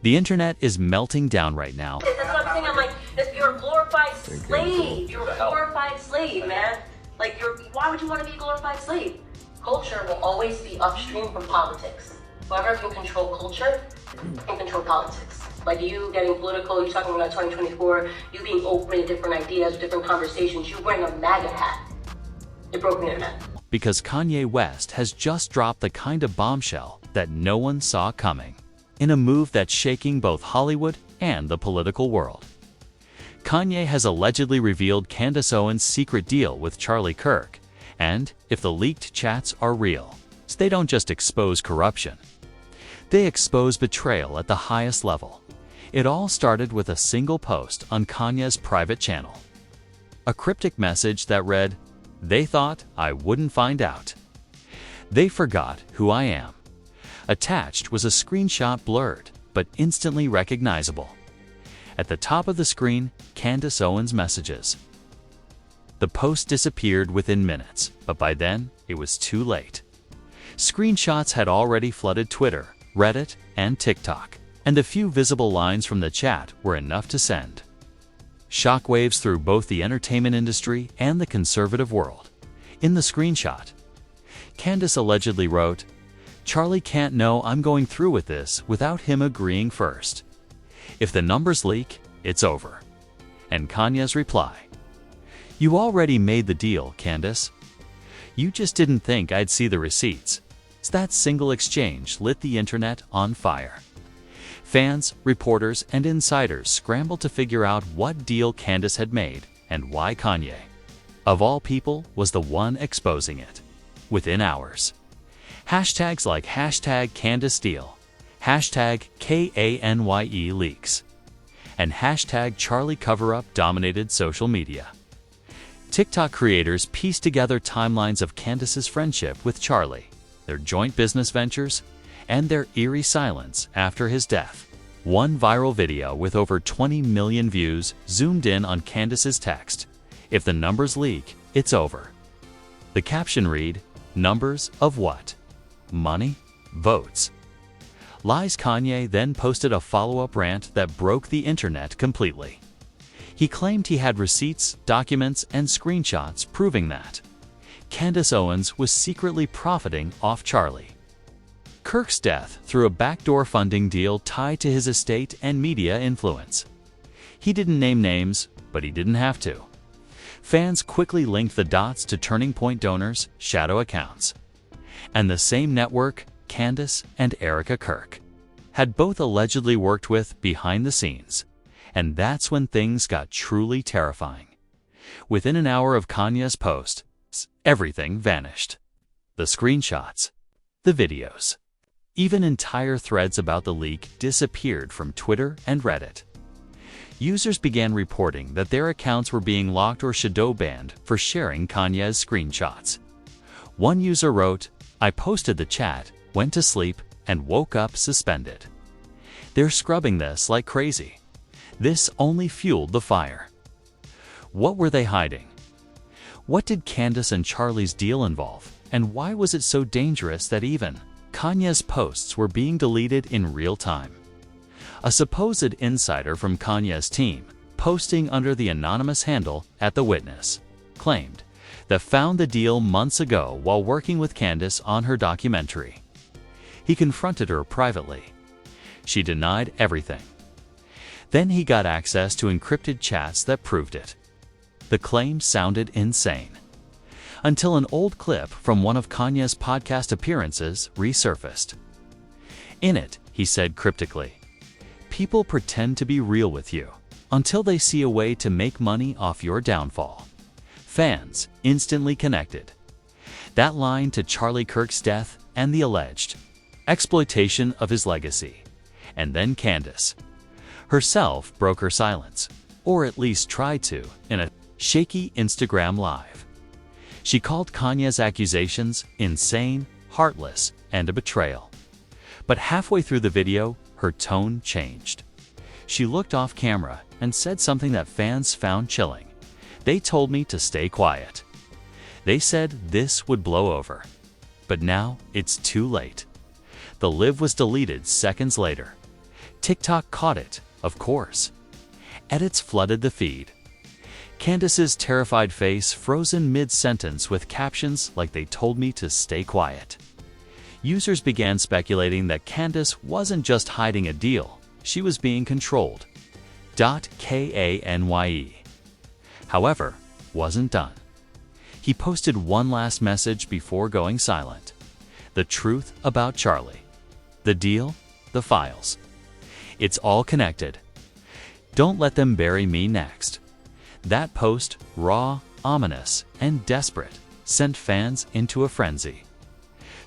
The internet is melting down right now. That's what I'm saying. I'm like, you're a glorified slave. You're a glorified slave, man. Like, why would you want to be a glorified slave? Culture will always be upstream from politics. Whoever can control culture can control politics. Like you getting political, you talking about 2024, you being open to different ideas, different conversations, you wearing a MAGA hat. It broke the internet. Because Kanye West has just dropped the kind of bombshell that no one saw coming, in a move that's shaking both Hollywood and the political world. Kanye has allegedly revealed Candace Owens' secret deal with Charlie Kirk, and if the leaked chats are real, they don't just expose corruption. They expose betrayal at the highest level. It all started with a single post on Kanye's private channel. A cryptic message that read, "They thought I wouldn't find out. They forgot who I am." Attached was a screenshot blurred, but instantly recognizable. At the top of the screen, Candace Owens' messages. The post disappeared within minutes, but by then, it was too late. Screenshots had already flooded Twitter, Reddit, and TikTok, and the few visible lines from the chat were enough to send shockwaves through both the entertainment industry and the conservative world. In the screenshot, Candace allegedly wrote, "Charlie can't know I'm going through with this without him agreeing first. If the numbers leak, it's over." And Kanye's reply, "You already made the deal, Candace. You just didn't think I'd see the receipts." That single exchange lit the internet on fire. Fans, reporters, and insiders scrambled to figure out what deal Candace had made and why Kanye, of all people, was the one exposing it. Within hours, hashtags like #CandaceDeal, #KANYE leaks, and #CharlieCoverup dominated social media. TikTok creators pieced together timelines of Candace's friendship with Charlie, their joint business ventures, and their eerie silence after his death. One viral video with over 20 million views zoomed in on Candace's text, "If the numbers leak, it's over." The caption read, "Numbers of what? Money? Votes?" Lies. Kanye then posted a follow-up rant that broke the internet completely. He claimed he had receipts, documents, and screenshots proving that Candace Owens was secretly profiting off Charlie Kirk's death through a backdoor funding deal tied to his estate and media influence. He didn't name names, but he didn't have to. Fans quickly linked the dots to Turning Point donors, shadow accounts. And the same network, Candace and Erica Kirk, had both allegedly worked with behind the scenes. And that's when things got truly terrifying. Within an hour of Kanye's post, everything vanished. The screenshots, the videos, even entire threads about the leak disappeared from Twitter and Reddit. Users began reporting that their accounts were being locked or shadow banned for sharing Kanye's screenshots. One user wrote, "I posted the chat, went to sleep, and woke up suspended. They're scrubbing this like crazy." This only fueled the fire. What were they hiding? What did Candace and Charlie's deal involve, and why was it so dangerous that even Kanye's posts were being deleted in real time? A supposed insider from Kanye's team, posting under the anonymous handle @TheWitness, claimed that found the deal months ago while working with Candace on her documentary. He confronted her privately. She denied everything. Then he got access to encrypted chats that proved it. The claim sounded insane, until an old clip from one of Kanye's podcast appearances resurfaced. In it, he said cryptically, "People pretend to be real with you until they see a way to make money off your downfall." Fans instantly connected that line to Charlie Kirk's death and the alleged exploitation of his legacy. And then Candace herself broke her silence, or at least tried to, in a shaky Instagram Live. She called Kanye's accusations insane, heartless, and a betrayal. But halfway through the video, her tone changed. She looked off camera and said something that fans found chilling. "They told me to stay quiet. They said this would blow over. But now it's too late." The live was deleted seconds later. TikTok caught it, of course. Edits flooded the feed. Candace's terrified face frozen mid-sentence with captions like "they told me to stay quiet." Users began speculating that Candace wasn't just hiding a deal, she was being controlled. Kanye, however, wasn't done. He posted one last message before going silent. The truth about Charlie. The deal, the files. It's all connected. Don't let them bury me next. That post, raw, ominous, and desperate, sent fans into a frenzy.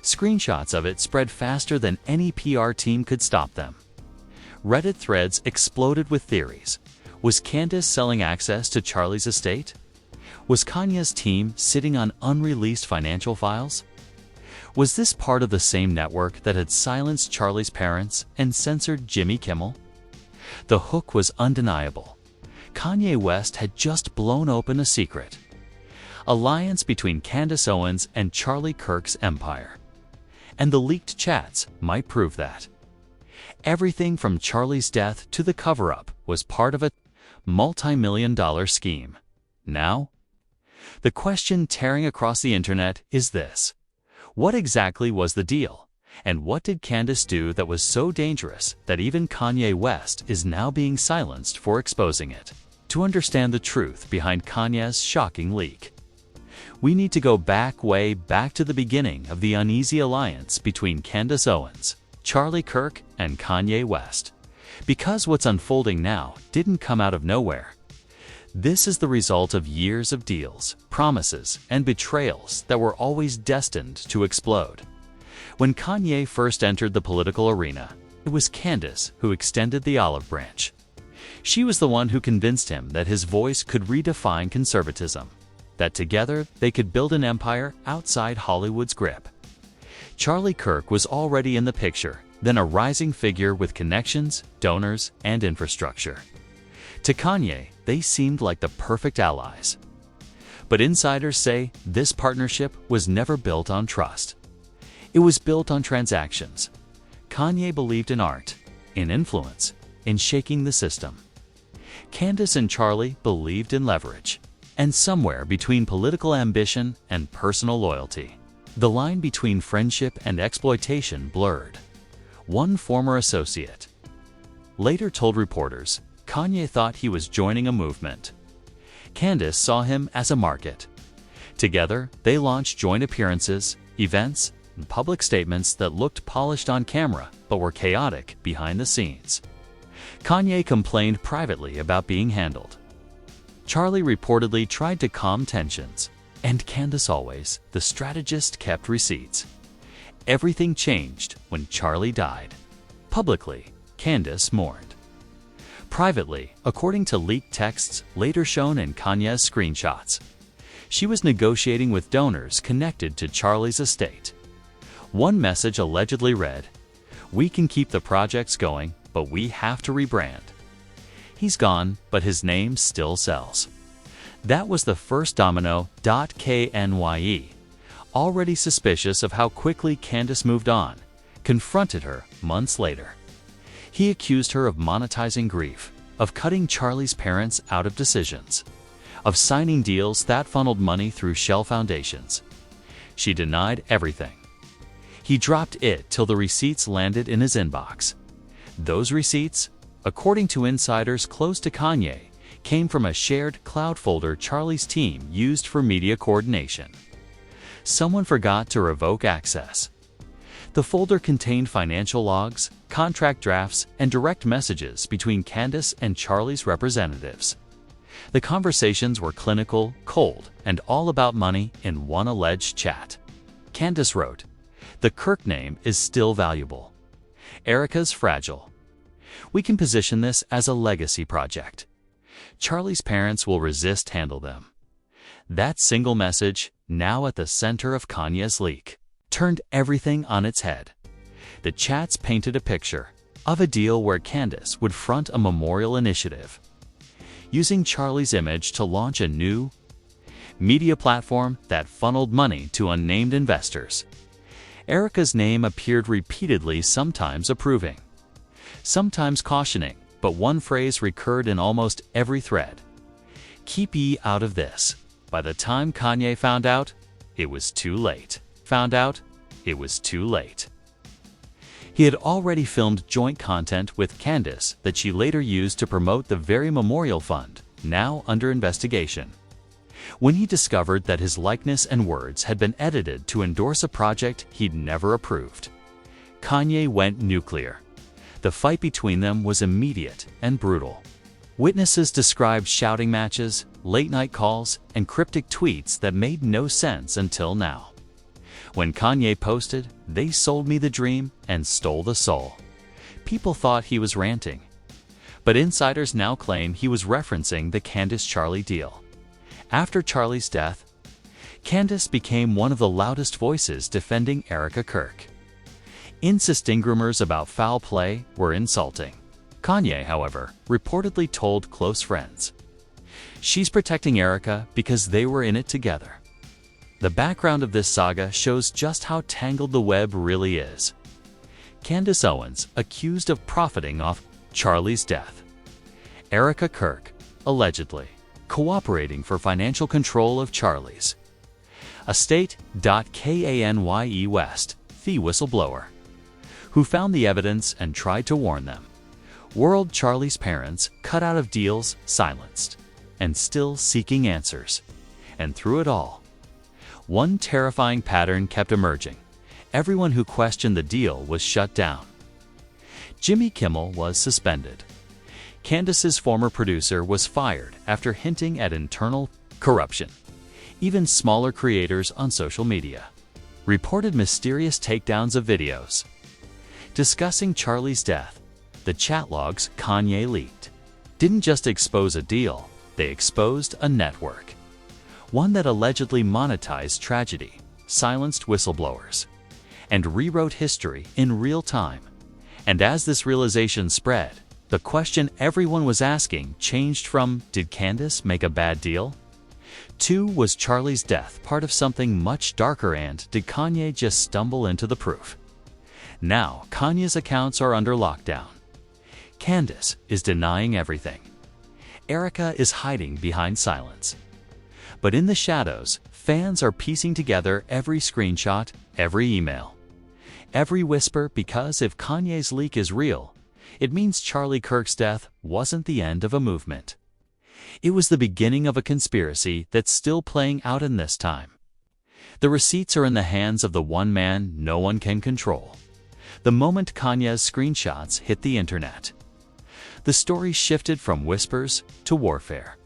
Screenshots of it spread faster than any PR team could stop them. Reddit threads exploded with theories. Was Candace selling access to Charlie's estate? Was Kanye's team sitting on unreleased financial files? Was this part of the same network that had silenced Charlie's parents and censored Jimmy Kimmel? The hook was undeniable. Kanye West had just blown open a secret. Alliance between Candace Owens and Charlie Kirk's empire. And the leaked chats might prove that. Everything from Charlie's death to the cover-up was part of a multi-million-dollar scheme. Now, the question tearing across the internet is this: what exactly was the deal? And what did Candace do that was so dangerous that even Kanye West is now being silenced for exposing it? To understand the truth behind Kanye's shocking leak, we need to go way back to the beginning of the uneasy alliance between Candace Owens, Charlie Kirk, and Kanye West. Because what's unfolding now didn't come out of nowhere. This is the result of years of deals, promises, and betrayals that were always destined to explode. When Kanye first entered the political arena, it was Candace who extended the olive branch. She was the one who convinced him that his voice could redefine conservatism, that together they could build an empire outside Hollywood's grip. Charlie Kirk was already in the picture, then a rising figure with connections, donors, and infrastructure. To Kanye, they seemed like the perfect allies. But insiders say this partnership was never built on trust. It was built on transactions. Kanye believed in art, in influence, in shaking the system. Candace and Charlie believed in leverage. And somewhere between political ambition and personal loyalty, the line between friendship and exploitation blurred. One former associate later told reporters Kanye thought he was joining a movement. Candace saw him as a market. Together, they launched joint appearances, events, and public statements that looked polished on camera but were chaotic behind the scenes. Kanye complained privately about being handled. Charlie reportedly tried to calm tensions, and Candace always, the strategist, kept receipts. Everything changed when Charlie died. Publicly, Candace mourned. Privately, according to leaked texts later shown in Kanye's screenshots, she was negotiating with donors connected to Charlie's estate. One message allegedly read, "We can keep the projects going, but we have to rebrand." He's gone, but his name still sells. That was the first domino. Kanye, already suspicious of how quickly Candace moved on, confronted her months later. He accused her of monetizing grief, of cutting Charlie's parents out of decisions, of signing deals that funneled money through shell foundations. She denied everything. He dropped it till the receipts landed in his inbox. Those receipts, according to insiders close to Kanye, came from a shared cloud folder Charlie's team used for media coordination. Someone forgot to revoke access. The folder contained financial logs, contract drafts, and direct messages between Candace and Charlie's representatives. The conversations were clinical, cold, and all about money in one alleged chat. Candace wrote, "The Kirk name is still valuable. Erica's fragile. We can position this as a legacy project. Charlie's parents will resist handle them." That single message, now at the center of Kanye's leak, turned everything on its head. The chats painted a picture of a deal where Candace would front a memorial initiative, using Charlie's image to launch a new media platform that funneled money to unnamed investors. Erica's name appeared repeatedly, sometimes approving, sometimes cautioning, but one phrase recurred in almost every thread: "Keep ye out of this." By the time Kanye found out, it was too late. It was too late. He had already filmed joint content with Candace that she later used to promote the very memorial fund, now under investigation. When he discovered that his likeness and words had been edited to endorse a project he'd never approved, Kanye went nuclear. The fight between them was immediate and brutal. Witnesses described shouting matches, late-night calls, and cryptic tweets that made no sense until now. When Kanye posted, "They sold me the dream and stole the soul," people thought he was ranting. But insiders now claim he was referencing the Candace-Charlie deal. After Charlie's death, Candace became one of the loudest voices defending Erica Kirk. Insisting rumors about foul play were insulting. Kanye, however, reportedly told close friends, "She's protecting Erica because they were in it together." The background of this saga shows just how tangled the web really is. Candace Owens, accused of profiting off Charlie's death. Erica Kirk, allegedly, cooperating for financial control of Charlie's estate. Kanye West, the whistleblower, who found the evidence and tried to warn them. World Charlie's parents, cut out of deals, silenced, and still seeking answers. And through it all, one terrifying pattern kept emerging. Everyone who questioned the deal was shut down. Jimmy Kimmel was suspended. Candace's former producer was fired after hinting at internal corruption. Even smaller creators on social media reported mysterious takedowns of videos discussing Charlie's death. The chat logs Kanye leaked didn't just expose a deal, they exposed a network. One that allegedly monetized tragedy, silenced whistleblowers, and rewrote history in real time. And as this realization spread, the question everyone was asking changed from, did Candace make a bad deal? To, was Charlie's death part of something much darker, and did Kanye just stumble into the proof? Now, Kanye's accounts are under lockdown. Candace is denying everything. Erica is hiding behind silence. But in the shadows, fans are piecing together every screenshot, every email, every whisper, because if Kanye's leak is real, it means Charlie Kirk's death wasn't the end of a movement. It was the beginning of a conspiracy that's still playing out in this time. The receipts are in the hands of the one man no one can control. The moment Kanye's screenshots hit the internet, the story shifted from whispers to warfare.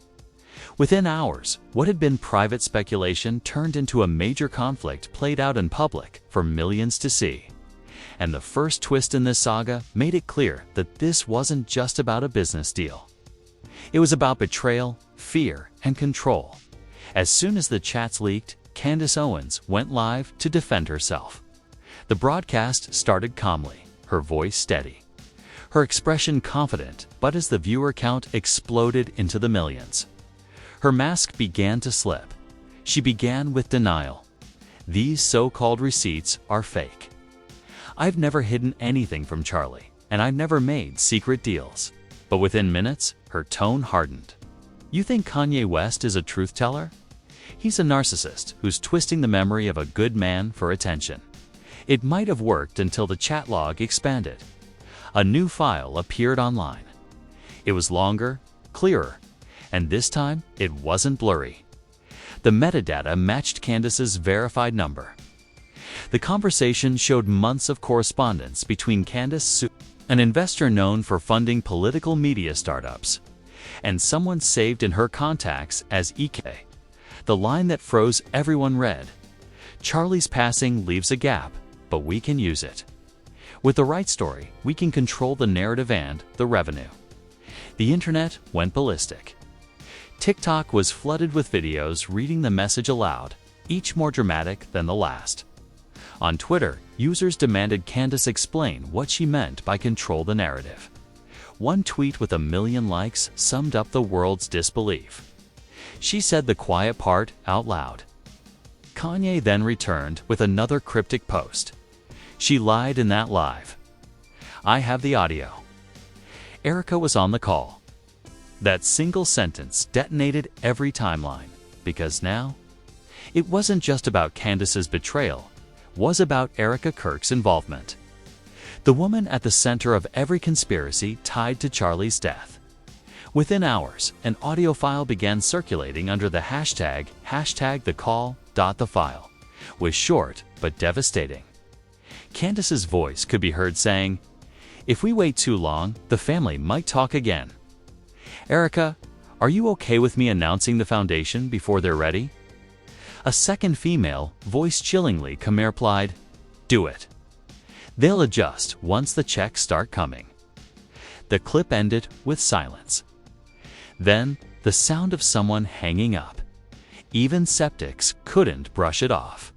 Within hours, what had been private speculation turned into a major conflict played out in public for millions to see. And the first twist in this saga made it clear that this wasn't just about a business deal. It was about betrayal, fear, and control. As soon as the chats leaked, Candace Owens went live to defend herself. The broadcast started calmly, her voice steady, her expression confident, but as the viewer count exploded into the millions, her mask began to slip. She began with denial. "These so-called receipts are fake. I've never hidden anything from Charlie, and I've never made secret deals." But within minutes, her tone hardened. "You think Kanye West is a truth teller? He's a narcissist who's twisting the memory of a good man for attention." It might have worked until the chat log expanded. A new file appeared online. It was longer, clearer, and this time it wasn't blurry. The metadata matched Candace's verified number. The conversation showed months of correspondence between Candace, an investor known for funding political media startups, and someone saved in her contacts as EK. The line that froze everyone read, "Charlie's passing leaves a gap, but we can use it. With the right story, we can control the narrative and the revenue." The internet went ballistic. TikTok was flooded with videos reading the message aloud, each more dramatic than the last. On Twitter, users demanded Candace explain what she meant by control the narrative. One tweet with 1 million likes summed up the world's disbelief. She said the quiet part out loud. Kanye then returned with another cryptic post. "She lied in that live. I have the audio." Erica was on the call. That single sentence detonated every timeline, because now, it wasn't just about Candace's betrayal, it was about Erica Kirk's involvement. The woman at the center of every conspiracy tied to Charlie's death. Within hours, an audio file began circulating under the hashtag #thecall.thefile, was short but devastating. Candace's voice could be heard saying, "If we wait too long, the family might talk again. Erica, are you okay with me announcing the foundation before they're ready?" A second female, voice chillingly, replied, "Do it. They'll adjust once the checks start coming." The clip ended with silence. Then, the sound of someone hanging up. Even skeptics couldn't brush it off.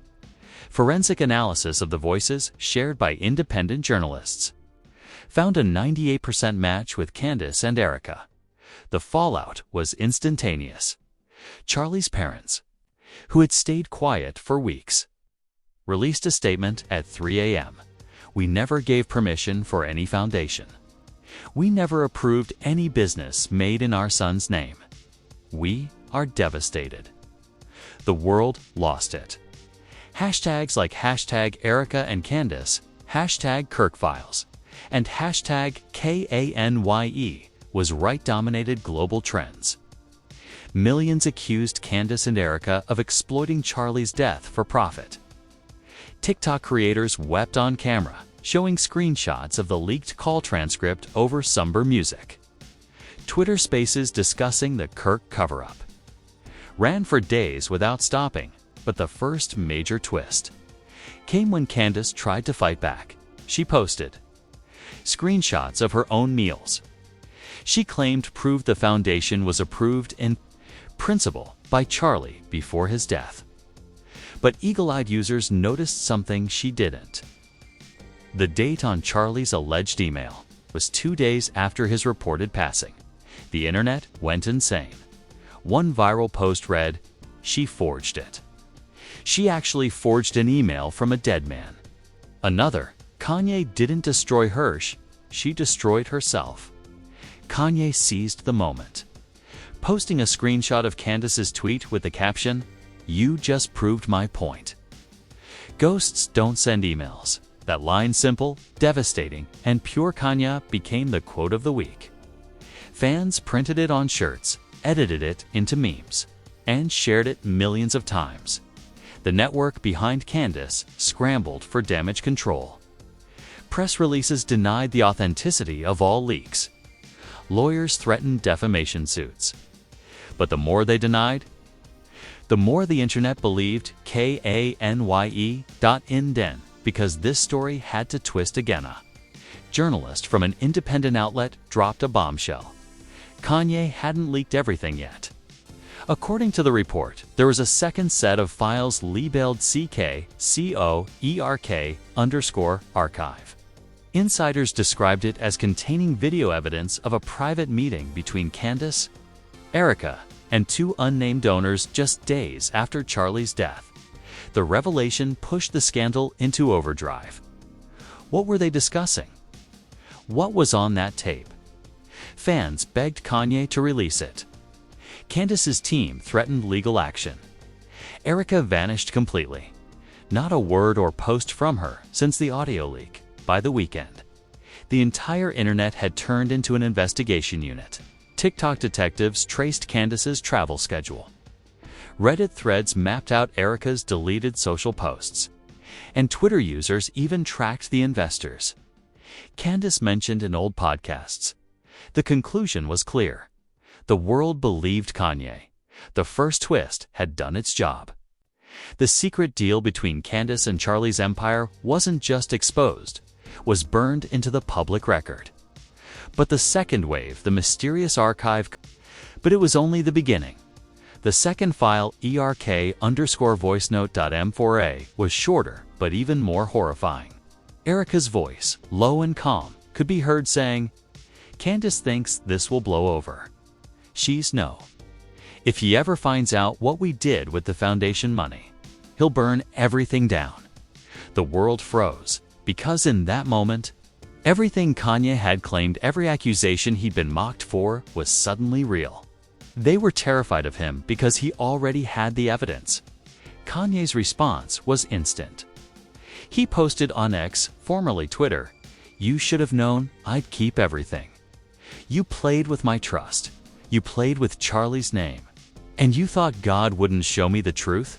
Forensic analysis of the voices shared by independent journalists found a 98% match with Candace and Erica. The fallout was instantaneous. Charlie's parents, who had stayed quiet for weeks, released a statement at 3 a.m. "We never gave permission for any foundation. We never approved any business made in our son's name. We are devastated." The world lost it. Hashtags like #Erica and Candace, #KirkFiles, and #KANYE was right-dominated global trends. Millions accused Candace and Erica of exploiting Charlie's death for profit. TikTok creators wept on camera, showing screenshots of the leaked call transcript over somber music. Twitter Spaces discussing the Kirk cover-up ran for days without stopping, but the first major twist came when Candace tried to fight back. She posted screenshots of her own meals. She claimed proved the foundation was approved in principle by Charlie before his death. But eagle-eyed users noticed something she didn't. The date on Charlie's alleged email was 2 days after his reported passing. The internet went insane. One viral post read, "She forged it. She actually forged an email from a dead man." Another, "Kanye didn't destroy Hirsch, she destroyed herself." Kanye seized the moment, posting a screenshot of Candace's tweet with the caption, "You just proved my point. Ghosts don't send emails." That line, simple, devastating, and pure Kanye, became the quote of the week. Fans printed it on shirts, edited it into memes, and shared it millions of times. The network behind Candace scrambled for damage control. Press releases denied the authenticity of all leaks. Lawyers threatened defamation suits. But the more they denied, the more the internet believed Kanye.in, because this story had to twist again. A journalist from an independent outlet dropped a bombshell. Kanye hadn't leaked everything yet. According to the report, there was a second set of files labeled CKCOERK_archive. Insiders described it as containing video evidence of a private meeting between Candace, Erica, and 2 unnamed donors just days after Charlie's death. The revelation pushed the scandal into overdrive. What were they discussing? What was on that tape? Fans begged Kanye to release it. Candace's team threatened legal action. Erica vanished completely. Not a word or post from her since the audio leak. By the weekend, the entire internet had turned into an investigation unit. TikTok detectives traced Candace's travel schedule. Reddit threads mapped out Erica's deleted social posts. And Twitter users even tracked the investors Candace mentioned in old podcasts. The conclusion was clear. The world believed Kanye. The first twist had done its job. The secret deal between Candace and Charlie's empire wasn't just exposed, was burned into the public record. But the second wave, the mysterious archive, but it was only the beginning. The second file, ERK_voicenote.m4a, was shorter, but even more horrifying. Erica's voice, low and calm, could be heard saying, "Candace thinks this will blow over. She's no. If he ever finds out what we did with the foundation money, he'll burn everything down." The world froze, because in that moment, Everything Kanye had claimed, every accusation he'd been mocked for, was suddenly real. They were terrified of him because he already had the evidence. Kanye's response was instant. He posted on X, formerly Twitter, "You should have known I'd keep everything. You played with my trust. You played with Charlie's name. And you thought God wouldn't show me the truth?"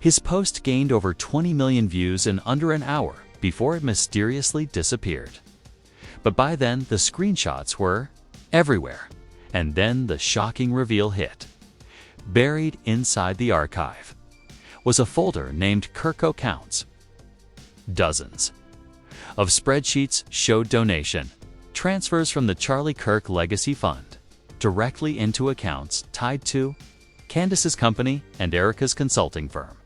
His post gained over 20 million views in under an hour before it mysteriously disappeared. But by then, the screenshots were everywhere. And then the shocking reveal hit. Buried inside the archive was a folder named Kirk accounts. Dozens of spreadsheets showed donation transfers from the Charlie Kirk Legacy Fund directly into accounts tied to Candace's company and Erica's consulting firm.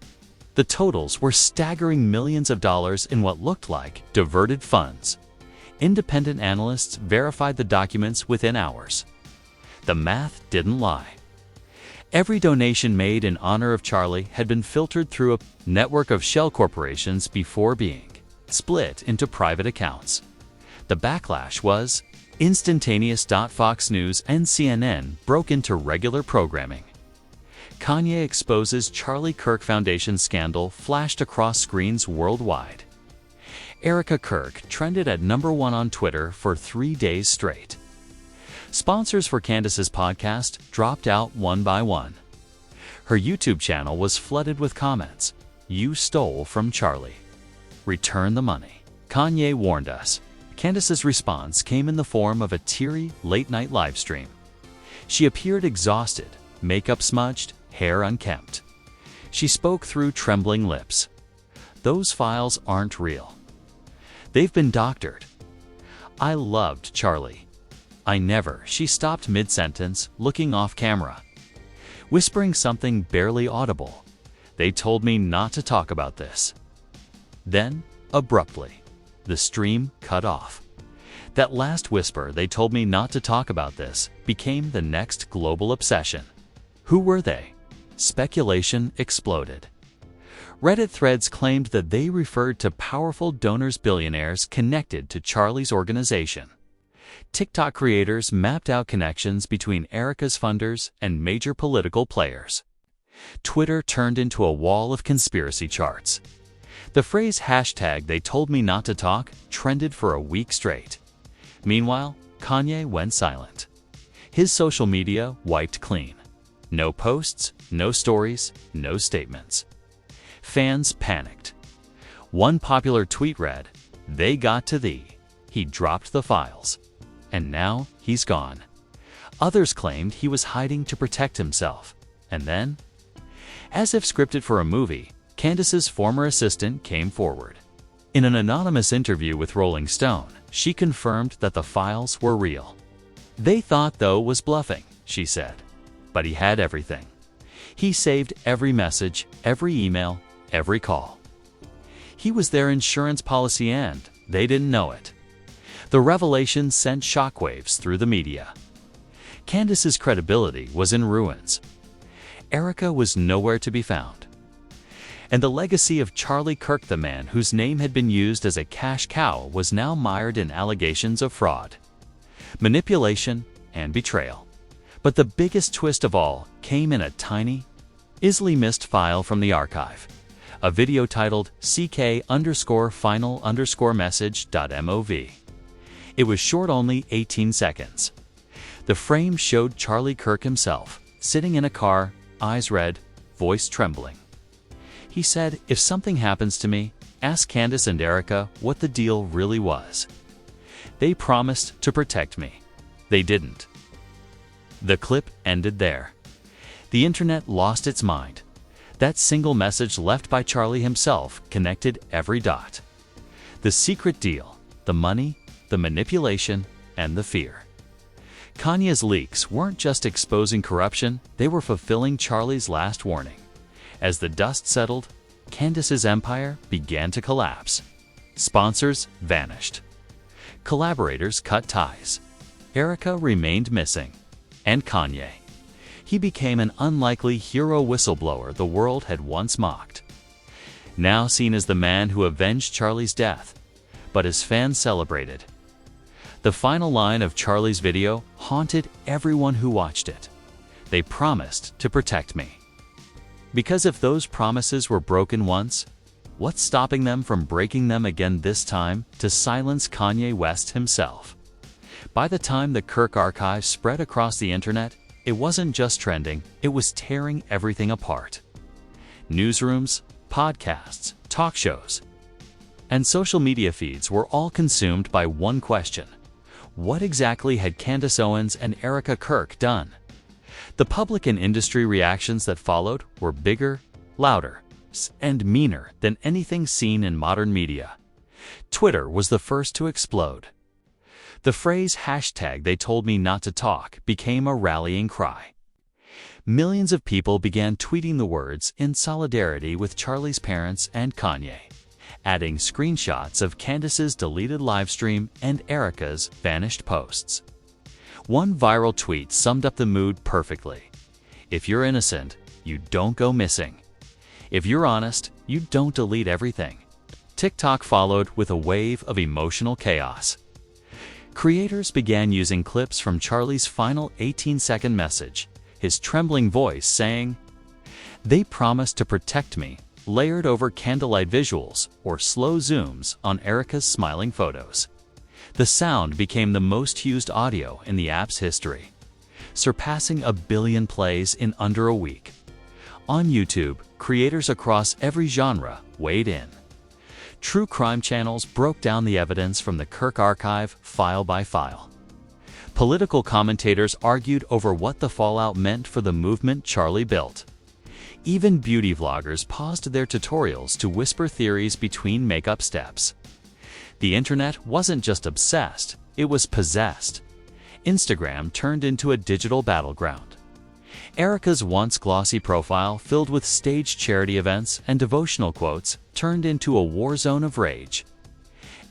The totals were staggering millions of dollars in what looked like diverted funds. Independent analysts verified the documents within hours. The math didn't lie. Every donation made in honor of Charlie had been filtered through a network of shell corporations before being split into private accounts. The backlash was instantaneous. Fox News and CNN broke into regular programming. Kanye exposes Charlie Kirk Foundation scandal flashed across screens worldwide. Erica Kirk trended at #1 on Twitter for 3 days straight. Sponsors for Candace's podcast dropped out one by one. Her YouTube channel was flooded with comments. "You stole from Charlie. Return the money." Kanye warned us. Candace's response came in the form of a teary, late-night livestream. She appeared exhausted, makeup smudged, hair unkempt. She spoke through trembling lips. "Those files aren't real. They've been doctored. I loved Charlie. I never." She stopped mid-sentence, looking off camera, whispering something barely audible. "They told me not to talk about this." Then, abruptly, the stream cut off. That last whisper, "They told me not to talk about this," became the next global obsession. Who were they? Speculation exploded. Reddit threads claimed that they referred to powerful donors, billionaires connected to Charlie's organization. TikTok creators mapped out connections between Erica's funders and major political players. Twitter turned into a wall of conspiracy charts. The phrase "they told me not to talk" trended for a week straight. Meanwhile, Kanye went silent. His social media wiped clean. No posts, no stories, no statements. Fans panicked. One popular tweet read, "They got to thee. He dropped the files. And now he's gone." Others claimed he was hiding to protect himself. And then, as if scripted for a movie, Candace's former assistant came forward. In an anonymous interview with Rolling Stone, she confirmed that the files were real. "They thought, though, was bluffing," she said. "But he had everything. He saved every message, every email, every call. He was their insurance policy and they didn't know it." The revelation sent shockwaves through the media. Candace's credibility was in ruins. Erica was nowhere to be found. And the legacy of Charlie Kirk, the man whose name had been used as a cash cow, was now mired in allegations of fraud, manipulation, and betrayal. But the biggest twist of all came in a tiny, easily missed file from the archive. A video titled ck_final_message.mov. It was short, only 18 seconds. The frame showed Charlie Kirk himself, sitting in a car, eyes red, voice trembling. He said, "If something happens to me, ask Candace and Erica what the deal really was. They promised to protect me. They didn't." The clip ended there. The internet lost its mind. That single message left by Charlie himself connected every dot. The secret deal, the money, the manipulation, and the fear. Kanye's leaks weren't just exposing corruption, they were fulfilling Charlie's last warning. As the dust settled, Candace's empire began to collapse. Sponsors vanished. Collaborators cut ties. Erica remained missing. And Kanye. He became an unlikely hero whistleblower the world had once mocked. Now seen as the man who avenged Charlie's death, but his fans celebrated. The final line of Charlie's video haunted everyone who watched it. They promised to protect me. Because if those promises were broken once, what's stopping them from breaking them again, this time to silence Kanye West himself? By the time the Kirk archive spread across the internet, it wasn't just trending, it was tearing everything apart. Newsrooms, podcasts, talk shows, and social media feeds were all consumed by one question: what exactly had Candace Owens and Erica Kirk done? The public and industry reactions that followed were bigger, louder, and meaner than anything seen in modern media. Twitter was the first to explode. The phrase "they told me not to talk" became a rallying cry. Millions of people began tweeting the words in solidarity with Charlie's parents and Kanye, adding screenshots of Candace's deleted livestream and Erica's vanished posts. One viral tweet summed up the mood perfectly: if you're innocent, you don't go missing. If you're honest, you don't delete everything. TikTok followed with a wave of emotional chaos. Creators began using clips from Charlie's final 18-second message, his trembling voice saying, "They promised to protect me," layered over candlelight visuals or slow zooms on Erica's smiling photos. The sound became the most used audio in the app's history, surpassing 1 billion plays in under a week. On YouTube, creators across every genre weighed in. True crime channels broke down the evidence from the Kirk archive file by file. Political commentators argued over what the fallout meant for the movement Charlie built. Even beauty vloggers paused their tutorials to whisper theories between makeup steps. The internet wasn't just obsessed, it was possessed. Instagram turned into a digital battleground. Erica's once glossy profile, filled with staged charity events and devotional quotes, turned into a war zone of rage.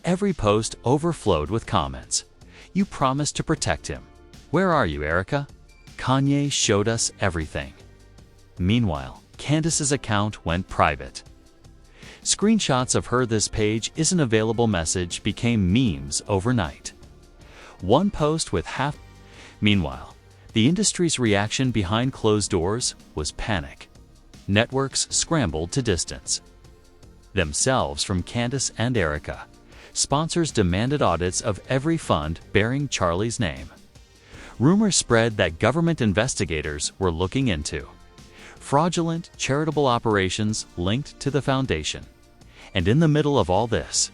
Every post overflowed with comments: "You promised to protect him. Where are you, Erica? Kanye showed us everything." Meanwhile, Candace's account went private. Screenshots of her "this page isn't available" message became memes overnight. One post with half. Meanwhile, the industry's reaction behind closed doors was panic. Networks scrambled to distance themselves from Candace and Erica. Sponsors demanded audits of every fund bearing Charlie's name. Rumors spread that government investigators were looking into fraudulent charitable operations linked to the foundation. And in the middle of all this,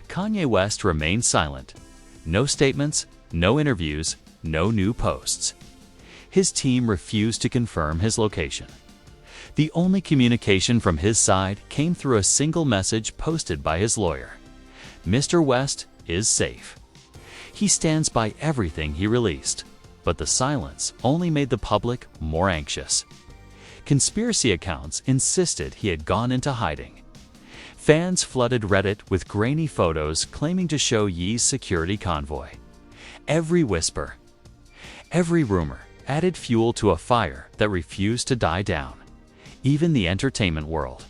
Kanye West remained silent. No statements, no interviews, no new posts. His team refused to confirm his location. The only communication from his side came through a single message posted by his lawyer: "Mr. West is safe." He stands by everything he released, but the silence only made the public more anxious. Conspiracy accounts insisted he had gone into hiding. Fans flooded Reddit with grainy photos claiming to show Ye's security convoy. Every whisper, every rumor added fuel to a fire that refused to die down. Even the entertainment world,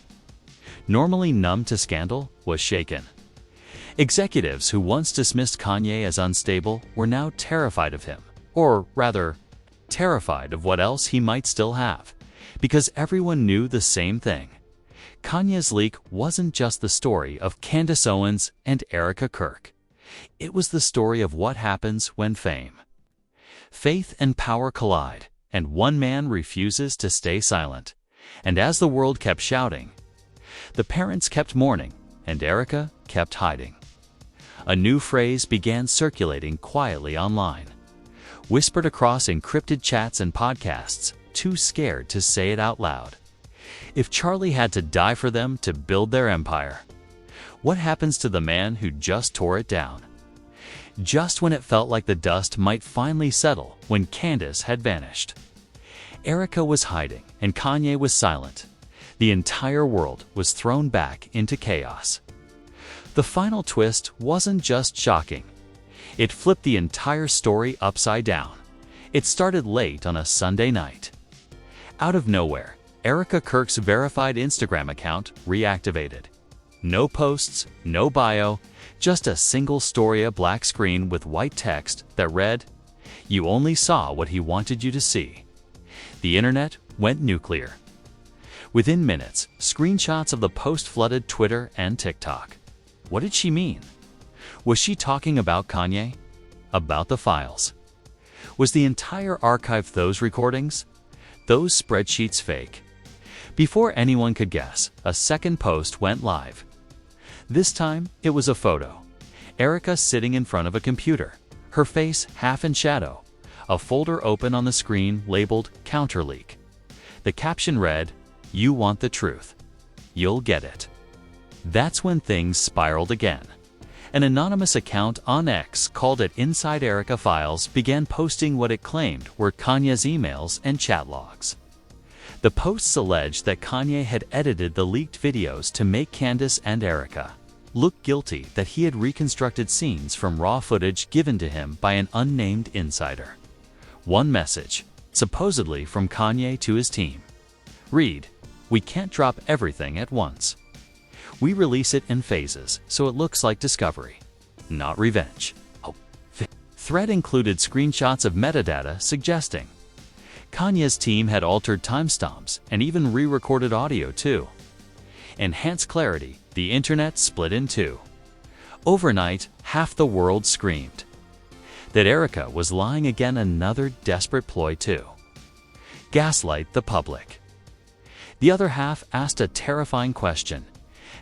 normally numb to scandal, was shaken. Executives who once dismissed Kanye as unstable were now terrified of him, or rather, terrified of what else he might still have, because everyone knew the same thing. Kanye's leak wasn't just the story of Candace Owens and Erica Kirk. It was the story of what happens when fame, faith, and power collide, and one man refuses to stay silent. And as the world kept shouting, the parents kept mourning, and Erica kept hiding. A new phrase began circulating quietly online, whispered across encrypted chats and podcasts, too scared to say it out loud. If Charlie had to die for them to build their empire, what happens to the man who just tore it down? Just when it felt like the dust might finally settle, when Candace had vanished, Erica was hiding and Kanye was silent. The entire world was thrown back into chaos. The final twist wasn't just shocking. It flipped the entire story upside down. It started late on a Sunday night. Out of nowhere, Erica Kirk's verified Instagram account reactivated. No posts, no bio, just a single Storia black screen with white text that read, "You only saw what he wanted you to see." The internet went nuclear. Within minutes, screenshots of the post flooded Twitter and TikTok. What did she mean? Was she talking about Kanye? About the files? Was the entire archive those recordings? Those spreadsheets fake? Before anyone could guess, a second post went live. This time, it was a photo. Erica sitting in front of a computer, her face half in shadow, a folder open on the screen labeled Counter Leak. The caption read, "You want the truth. You'll get it." That's when things spiraled again. An anonymous account on X called it Inside Erica Files began posting what it claimed were Kanye's emails and chat logs. The posts alleged that Kanye had edited the leaked videos to make Candace and Erica look guilty, that he had reconstructed scenes from raw footage given to him by an unnamed insider. One message, supposedly from Kanye to his team. Read, "We can't drop everything at once. We release it in phases, so it looks like discovery, not revenge." Thread included screenshots of metadata suggesting Kanye's team had altered timestamps and even re-recorded audio too. Enhanced clarity, the internet split in two. Overnight, half the world screamed that Erica was lying again, another desperate ploy to gaslight the public. The other half asked a terrifying question.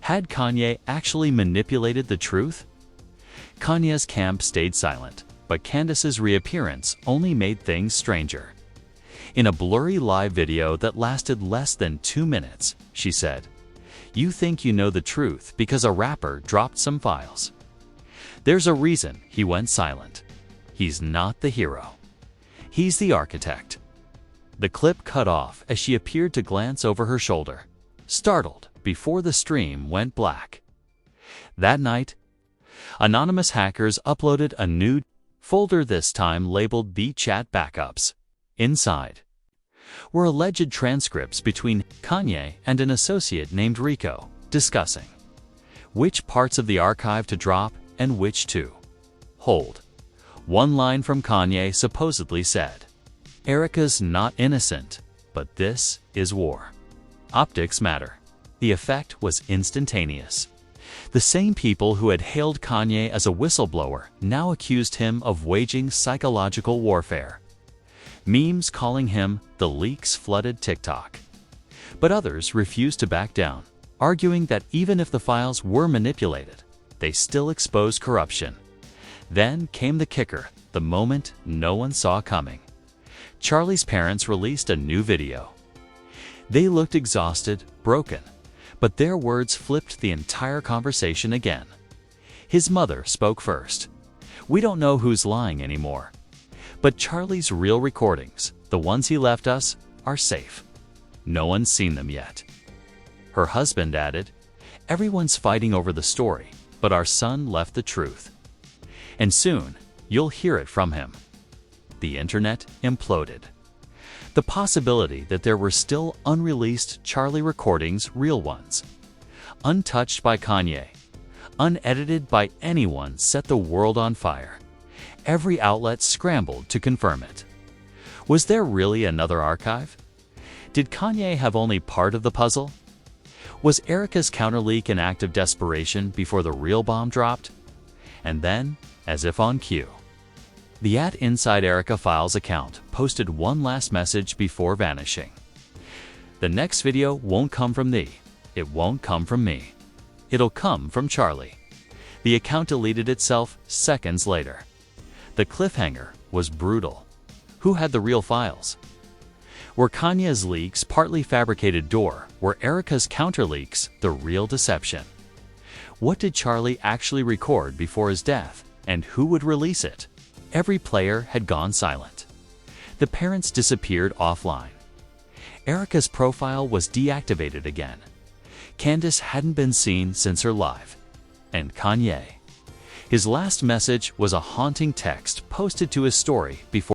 Had Kanye actually manipulated the truth? Kanye's camp stayed silent, but Candace's reappearance only made things stranger. In a blurry live video that lasted less than 2 minutes, she said, "You think you know the truth because a rapper dropped some files. There's a reason he went silent. He's not the hero. He's the architect." The clip cut off as she appeared to glance over her shoulder, startled before the stream went black. That night, anonymous hackers uploaded a new folder, this time labeled "The Chat Backups." Inside were alleged transcripts between Kanye and an associate named Rico, discussing which parts of the archive to drop and which to hold. One line from Kanye supposedly said, "Erica's not innocent, but this is war. Optics matter." The effect was instantaneous. The same people who had hailed Kanye as a whistleblower now accused him of waging psychological warfare. Memes calling him the leaks flooded TikTok. But others refused to back down, arguing that even if the files were manipulated, they still exposed corruption. Then came the kicker, the moment no one saw coming. Charlie's parents released a new video. They looked exhausted, broken, but their words flipped the entire conversation again. His mother spoke first. "We don't know who's lying anymore. But Charlie's real recordings, the ones he left us, are safe. No one's seen them yet." Her husband added, "Everyone's fighting over the story, but our son left the truth. And soon, you'll hear it from him." The internet imploded. The possibility that there were still unreleased Charlie recordings, real ones, untouched by Kanye, unedited by anyone, set the world on fire. Every outlet scrambled to confirm it. Was there really another archive? Did Kanye have only part of the puzzle? Was Erica's counterleak an act of desperation before the real bomb dropped? And then, as if on cue, the @Inside Erica Files account posted one last message before vanishing. "The next video won't come from thee. It won't come from me. It'll come from Charlie." The account deleted itself seconds later. The cliffhanger was brutal. Who had the real files? Were Kanye's leaks partly fabricated, or were Erica's counterleaks the real deception? What did Charlie actually record before his death, and who would release it? Every player had gone silent. The parents disappeared offline. Erica's profile was deactivated again. Candace hadn't been seen since her live. And Kanye, his last message was a haunting text posted to his story before